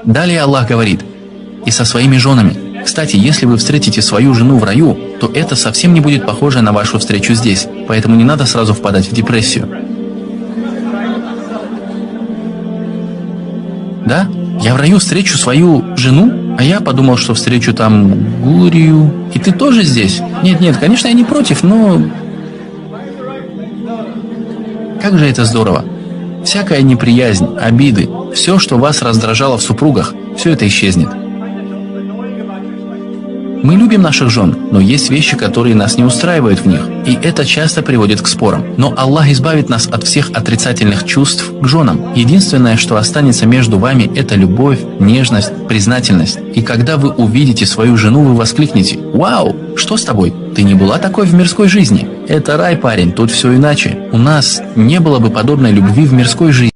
Далее Аллах говорит: «И со своими женами». Кстати, если вы встретите свою жену в раю, то это совсем не будет похоже на вашу встречу здесь, поэтому не надо сразу впадать в депрессию. Да, я в раю встречу свою жену, а я подумал, что встречу там Гурию. И ты тоже здесь? Нет, конечно, я не против, но... Как же это здорово. Всякая неприязнь, обиды, все, что вас раздражало в супругах, все это исчезнет. Мы любим наших жен, но есть вещи, которые нас не устраивают в них, и это часто приводит к спорам. Но Аллах избавит нас от всех отрицательных чувств к женам. Единственное, что останется между вами, это любовь, нежность, признательность. И когда вы увидите свою жену, вы воскликнете: «Вау, что с тобой? Ты не была такой в мирской жизни? Это рай, парень, тут все иначе. У нас не было бы подобной любви в мирской жизни».